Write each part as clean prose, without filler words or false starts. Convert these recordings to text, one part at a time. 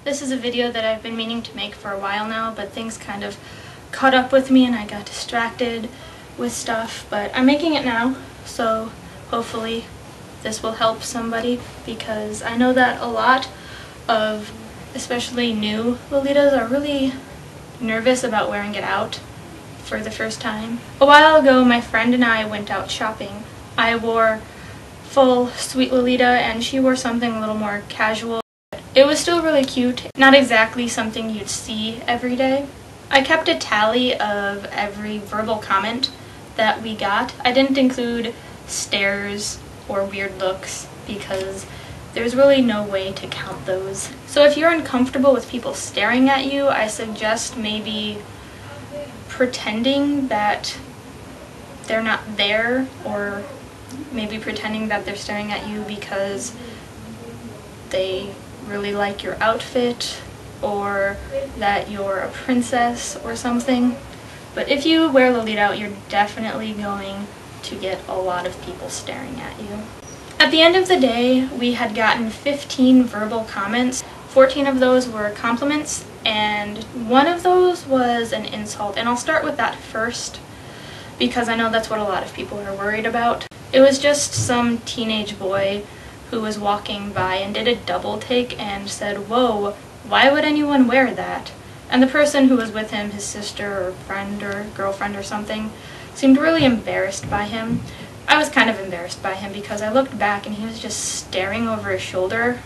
This is a video that I've been meaning to make for a while now, but things kind of caught up with me and I got distracted with stuff, but I'm making it now, so hopefully this will help somebody, because I know that a lot of especially new Lolitas are really nervous about wearing it out for the first time. A while ago, my friend and I went out shopping. I wore full sweet Lolita and she wore something a little more casual. It was still really cute, not exactly something you'd see every day. I kept a tally of every verbal comment that we got. I didn't include stares or weird looks because there's really no way to count those. So if you're uncomfortable with people staring at you, I suggest maybe pretending that they're not there, or maybe pretending that they're staring at you because they really like your outfit or that you're a princess or something. But if you wear Lolita out, you're definitely going to get a lot of people staring at you. At the end of the day, we had gotten 15 verbal comments. 14 of those were compliments, and one of those was an insult. And I'll start with that first, because I know that's what a lot of people are worried about. It was just some teenage boy who was walking by and did a double take and said, "Whoa, why would anyone wear that?" And the person who was with him, his sister or friend or girlfriend or something, seemed really embarrassed by him. I was kind of embarrassed by him because I looked back and he was just staring over his shoulder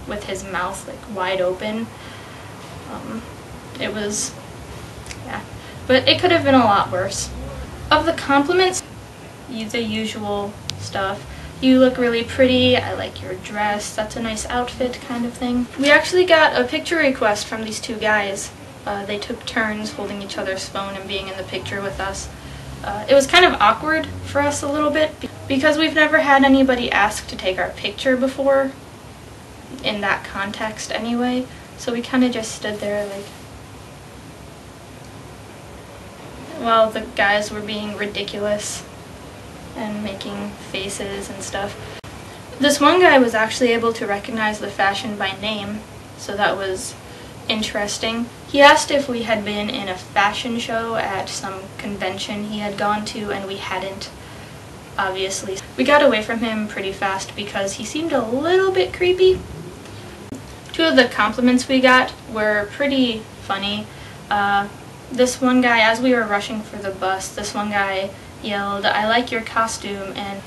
with his mouth like wide open. It was, yeah, but it could have been a lot worse. Of the compliments, the usual stuff. You look really pretty, I like your dress, that's a nice outfit kind of thing. We actually got a picture request from these two guys. They took turns holding each other's phone and being in the picture with us. It was kind of awkward for us a little bit because we've never had anybody ask to take our picture before, in that context anyway, so we kind of just stood there like, while the guys were being ridiculous and making faces and stuff. This one guy was actually able to recognize the fashion by name, so that was interesting. He asked if we had been in a fashion show at some convention he had gone to, and we hadn't, obviously. We got away from him pretty fast because he seemed a little bit creepy. Two of the compliments we got were pretty funny. This one guy, as we were rushing for the bus, this one guy yelled, "I like your costume," and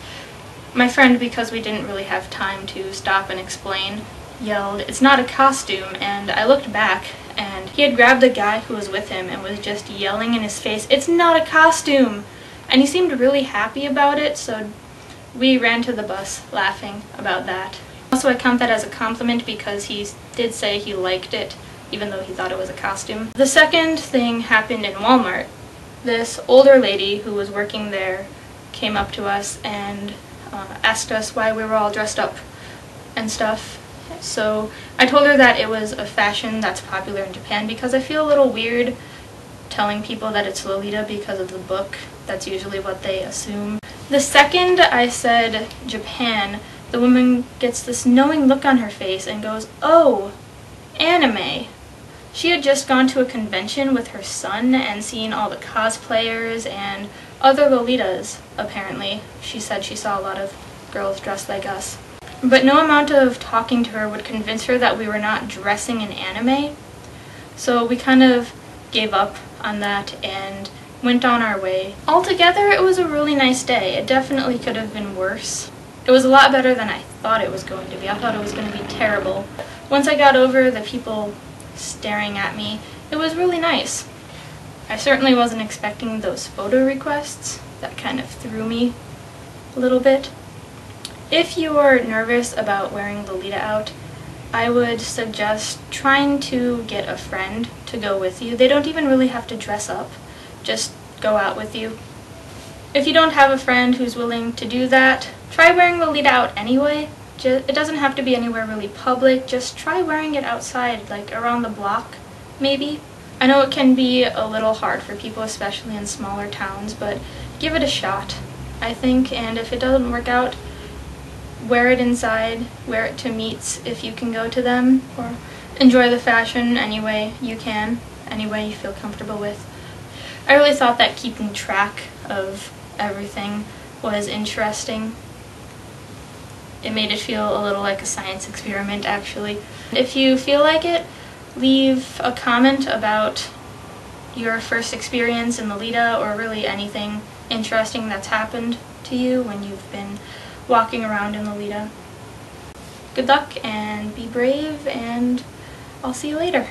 my friend, because we didn't really have time to stop and explain, yelled, "It's not a costume," and I looked back and he had grabbed the guy who was with him and was just yelling in his face, "It's not a costume!" And he seemed really happy about it, so we ran to the bus laughing about that. Also, I count that as a compliment because he did say he liked it, even though he thought it was a costume. The second thing happened in Walmart. This older lady who was working there came up to us and asked us why we were all dressed up and stuff. So I told her that it was a fashion that's popular in Japan, because I feel a little weird telling people that it's Lolita because of the book. That's usually what they assume. The second I said Japan, the woman gets this knowing look on her face and goes, "Oh, anime." She had just gone to a convention with her son and seen all the cosplayers and other Lolitas, apparently. She said she saw a lot of girls dressed like us. But no amount of talking to her would convince her that we were not dressing in anime. So we kind of gave up on that and went on our way. Altogether, it was a really nice day. It definitely could have been worse. It was a lot better than I thought it was going to be. I thought it was going to be terrible. Once I got over the people staring at me, it was really nice. I certainly wasn't expecting those photo requests. That kind of threw me a little bit. If you are nervous about wearing Lolita out, I would suggest trying to get a friend to go with you. They don't even really have to dress up, just go out with you. If you don't have a friend who's willing to do that, try wearing Lolita out anyway. It doesn't have to be anywhere really public, just try wearing it outside, like around the block, maybe. I know it can be a little hard for people, especially in smaller towns, but give it a shot, I think, and if it doesn't work out, wear it inside, wear it to meets if you can go to them, or enjoy the fashion any way you can, any way you feel comfortable with. I really thought that keeping track of everything was interesting. It made it feel a little like a science experiment, actually. If you feel like it, leave a comment about your first experience in Lolita, or really anything interesting that's happened to you when you've been walking around in Lolita. Good luck and be brave, and I'll see you later.